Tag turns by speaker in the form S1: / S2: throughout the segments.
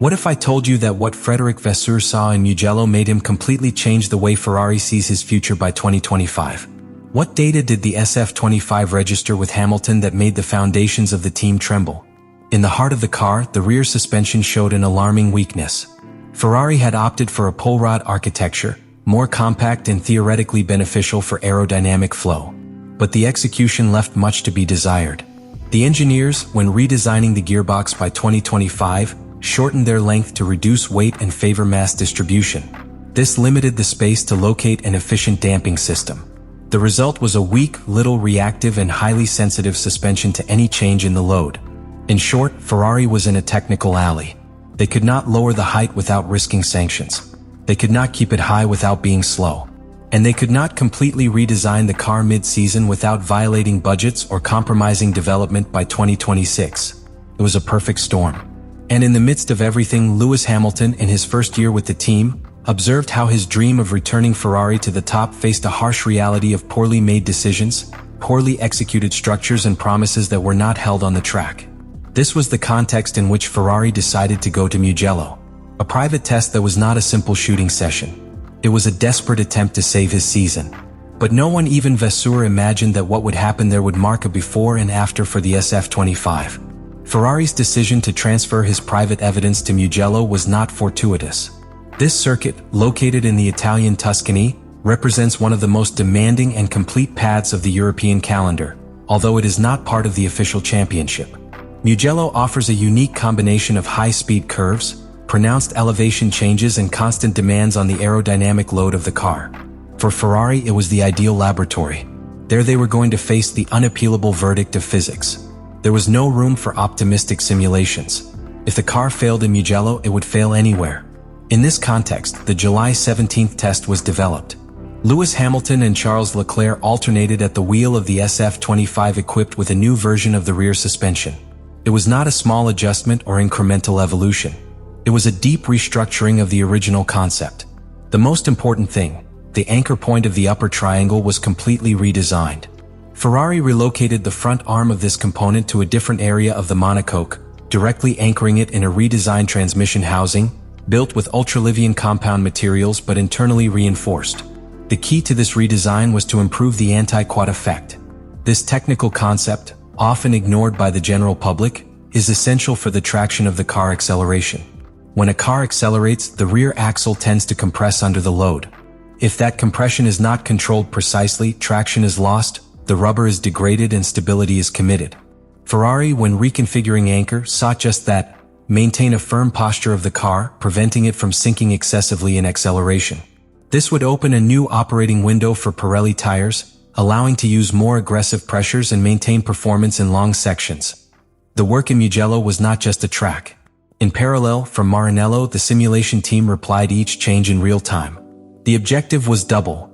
S1: What if I told you that what Frédéric Vasseur saw in Mugello made him completely change the way Ferrari sees his future by 2025? What data did the SF-25 register with Hamilton that made the foundations of the team tremble? In the heart of the car, the rear suspension showed an alarming weakness. Ferrari had opted for a pull rod architecture, more compact and theoretically beneficial for aerodynamic flow. But the execution left much to be desired. The engineers, when redesigning the gearbox by 2025, shortened their length to reduce weight and favor mass distribution. This limited the space to locate an efficient damping system. The result was a weak, little reactive and highly sensitive suspension to any change in the load. In short, Ferrari was in a technical alley. They could not lower the height without risking sanctions. They could not keep it high without being slow. And they could not completely redesign the car mid-season without violating budgets or compromising development by 2026. It was a perfect storm. And in the midst of everything, Lewis Hamilton, in his first year with the team, observed how his dream of returning Ferrari to the top faced a harsh reality of poorly made decisions, poorly executed structures and promises that were not held on the track. This was the context in which Ferrari decided to go to Mugello, a private test that was not a simple shooting session. It was a desperate attempt to save his season. But no one, even Vasseur, imagined that what would happen there would mark a before and after for the SF-25. Ferrari's decision to transfer his private evidence to Mugello was not fortuitous. This circuit, located in the Italian Tuscany, represents one of the most demanding and complete paths of the European calendar, although it is not part of the official championship. Mugello offers a unique combination of high-speed curves, pronounced elevation changes and constant demands on the aerodynamic load of the car. For Ferrari, it was the ideal laboratory. There they were going to face the unappealable verdict of physics. There was no room for optimistic simulations. If the car failed in Mugello, it would fail anywhere. In this context, the July 17th test was developed. Lewis Hamilton and Charles Leclerc alternated at the wheel of the SF-25 equipped with a new version of the rear suspension. It was not a small adjustment or incremental evolution. It was a deep restructuring of the original concept. The most important thing, the anchor point of the upper triangle was completely redesigned. Ferrari relocated the front arm of this component to a different area of the monocoque, directly anchoring it in a redesigned transmission housing, built with ultralivian compound materials but internally reinforced. The key to this redesign was to improve the anti-quad effect. This technical concept, often ignored by the general public, is essential for the traction of the car acceleration. When a car accelerates, the rear axle tends to compress under the load. If that compression is not controlled precisely, traction is lost, the rubber is degraded and stability is committed. Ferrari, when reconfiguring anchor, sought just that: maintain a firm posture of the car, preventing it from sinking excessively in acceleration. This would open a new operating window for Pirelli tires, allowing to use more aggressive pressures and maintain performance in long sections. The work in Mugello was not just a track. In parallel, from Maranello, the simulation team replied each change in real time. The objective was double: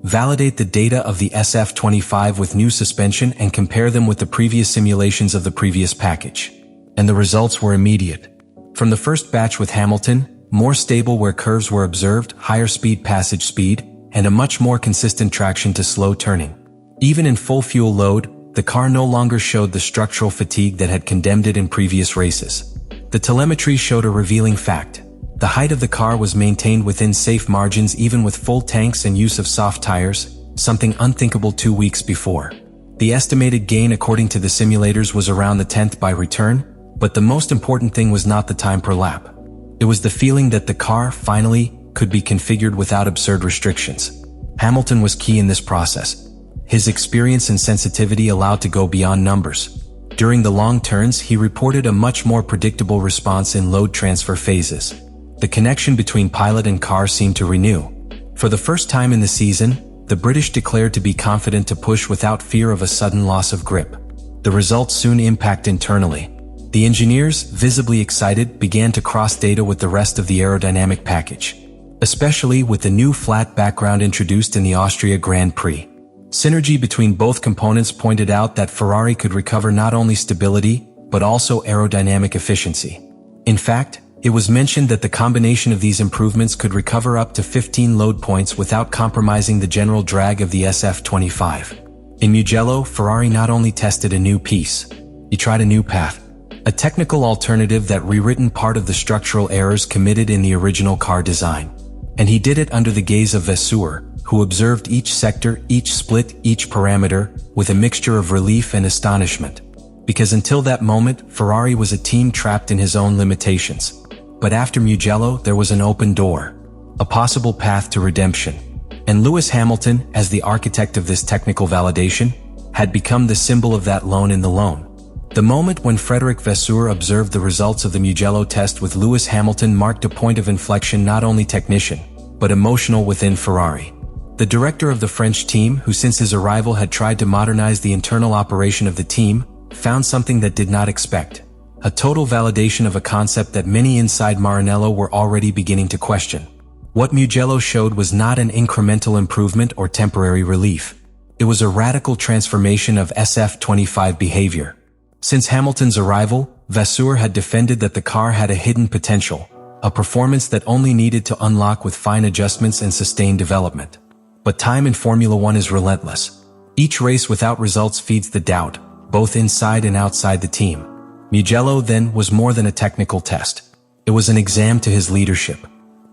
S1: validate the data of the SF-25 with new suspension and compare them with the previous simulations of the previous package. And the results were immediate. From the first batch with Hamilton, more stable where curves were observed, higher speed passage speed, and a much more consistent traction to slow turning. Even in full fuel load, the car no longer showed the structural fatigue that had condemned it in previous races. The telemetry showed a revealing fact. The height of the car was maintained within safe margins even with full tanks and use of soft tires, something unthinkable 2 weeks before. The estimated gain according to the simulators was around the 10th by return, but the most important thing was not the time per lap. It was the feeling that the car, finally, could be configured without absurd restrictions. Hamilton was key in this process. His experience and sensitivity allowed to go beyond numbers. During the long turns, he reported a much more predictable response in load transfer phases. The connection between pilot and car seemed to renew. For the first time in the season, the British declared to be confident to push without fear of a sudden loss of grip. The results soon impact internally. The engineers, visibly excited, began to cross data with the rest of the aerodynamic package, especially with the new flat background introduced in the Austria Grand Prix. Synergy between both components pointed out that Ferrari could recover not only stability, but also aerodynamic efficiency. In fact, it was mentioned that the combination of these improvements could recover up to 15 load points without compromising the general drag of the SF-25. In Mugello, Ferrari not only tested a new piece, he tried a new path. a technical alternative that rewritten part of the structural errors committed in the original car design. And he did it under the gaze of Vasseur, who observed each sector, each split, each parameter, with a mixture of relief and astonishment. Because until that moment, Ferrari was a team trapped in his own limitations. But after Mugello, there was an open door, a possible path to redemption. And Lewis Hamilton, as the architect of this technical validation, had become the symbol of that lone in the lone. The moment when Frédéric Vasseur observed the results of the Mugello test with Lewis Hamilton marked a point of inflection not only technician, but emotional within Ferrari. The director of the French team, who since his arrival had tried to modernize the internal operation of the team, found something that did not expect. A total validation of a concept that many inside Maranello were already beginning to question. What Mugello showed was not an incremental improvement or temporary relief. It was a radical transformation of SF-25 behavior. Since Hamilton's arrival, Vasseur had defended that the car had a hidden potential, a performance that only needed to unlock with fine adjustments and sustained development. But time in Formula One is relentless. Each race without results feeds the doubt, both inside and outside the team. Mugello, then, was more than a technical test. It was an exam to his leadership.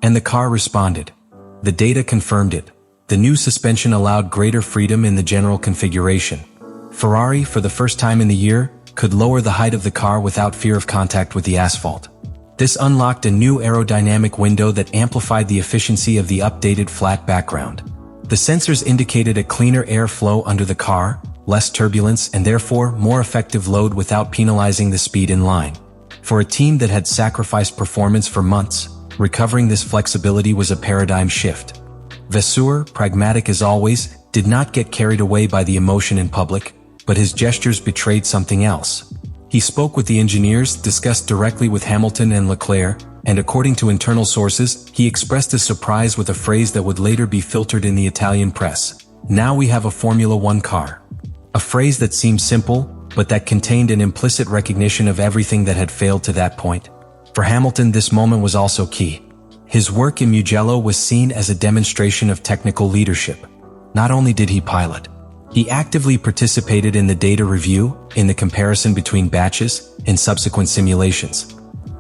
S1: And the car responded. The data confirmed it. The new suspension allowed greater freedom in the general configuration. Ferrari, for the first time in the year, could lower the height of the car without fear of contact with the asphalt. This unlocked a new aerodynamic window that amplified the efficiency of the updated flat background. The sensors indicated a cleaner airflow under the car, less turbulence, and therefore more effective load without penalizing the speed in line. For a team that had sacrificed performance for months, recovering this flexibility was a paradigm shift. Vasseur, pragmatic as always, did not get carried away by the emotion in public, but his gestures betrayed something else. He spoke with the engineers, discussed directly with Hamilton and Leclerc, and according to internal sources, he expressed his surprise with a phrase that would later be filtered in the Italian press. "Now we have a Formula One car." A phrase that seemed simple, but that contained an implicit recognition of everything that had failed to that point. For Hamilton, this moment was also key. His work in Mugello was seen as a demonstration of technical leadership. Not only did he pilot, he actively participated in the data review, in the comparison between batches, in subsequent simulations.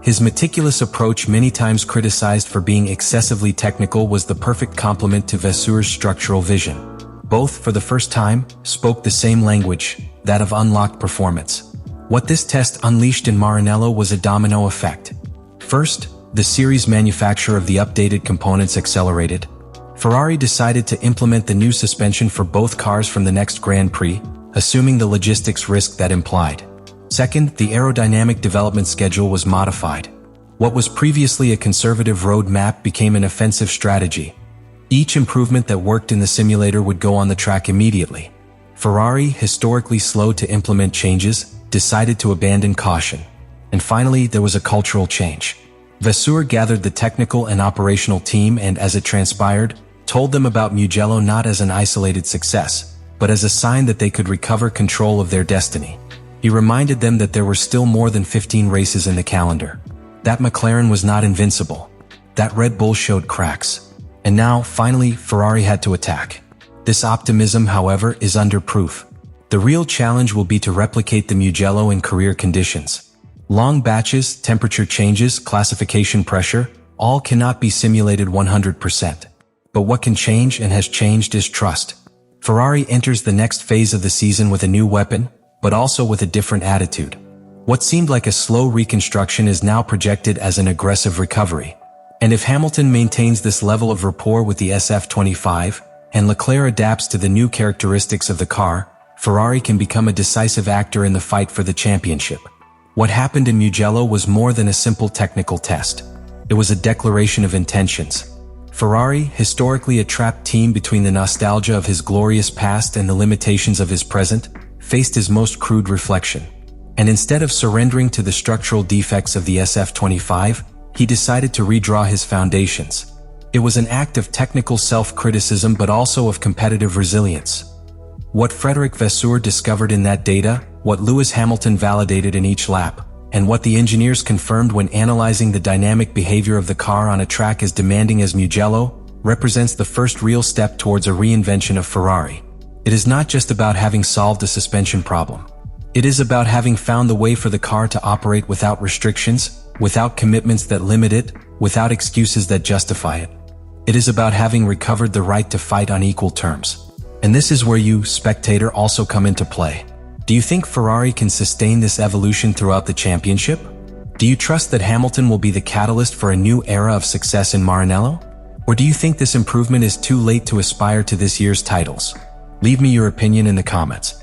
S1: His meticulous approach, many times criticized for being excessively technical, was the perfect complement to Vasseur's structural vision. Both, for the first time, spoke the same language, that of unlocked performance. What this test unleashed in Maranello was a domino effect. First, the series manufacture of the updated components accelerated. Ferrari decided to implement the new suspension for both cars from the next Grand Prix, assuming the logistics risk that implied. Second, the aerodynamic development schedule was modified. What was previously a conservative roadmap became an offensive strategy. Each improvement that worked in the simulator would go on the track immediately. Ferrari, historically slow to implement changes, decided to abandon caution. And finally, there was a cultural change. Vasseur gathered the technical and operational team and, as it transpired, told them about Mugello not as an isolated success, but as a sign that they could recover control of their destiny. He reminded them that there were still more than 15 races in the calendar. That McLaren was not invincible. That Red Bull showed cracks. And now, finally, Ferrari had to attack. This optimism, however, is under proof. The real challenge will be to replicate the Mugello in career conditions. Long batches, temperature changes, classification pressure, all cannot be simulated 100%. But what can change and has changed is trust. Ferrari enters the next phase of the season with a new weapon, but also with a different attitude. What seemed like a slow reconstruction is now projected as an aggressive recovery. And if Hamilton maintains this level of rapport with the SF-25, and Leclerc adapts to the new characteristics of the car, Ferrari can become a decisive actor in the fight for the championship. What happened in Mugello was more than a simple technical test. It was a declaration of intentions. Ferrari, historically a trapped team between the nostalgia of his glorious past and the limitations of his present, faced his most crude reflection. And instead of surrendering to the structural defects of the SF-25, he decided to redraw his foundations. It was an act of technical self-criticism but also of competitive resilience. What Frédéric Vasseur discovered in that data, what Lewis Hamilton validated in each lap, and what the engineers confirmed when analyzing the dynamic behavior of the car on a track as demanding as Mugello, represents the first real step towards a reinvention of Ferrari. It is not just about having solved a suspension problem. It is about having found the way for the car to operate without restrictions, without commitments that limit it, without excuses that justify it. It is about having recovered the right to fight on equal terms. And this is where you, spectator, also come into play. Do you think Ferrari can sustain this evolution throughout the championship? Do you trust that Hamilton will be the catalyst for a new era of success in Maranello? Or do you think this improvement is too late to aspire to this year's titles? Leave me your opinion in the comments.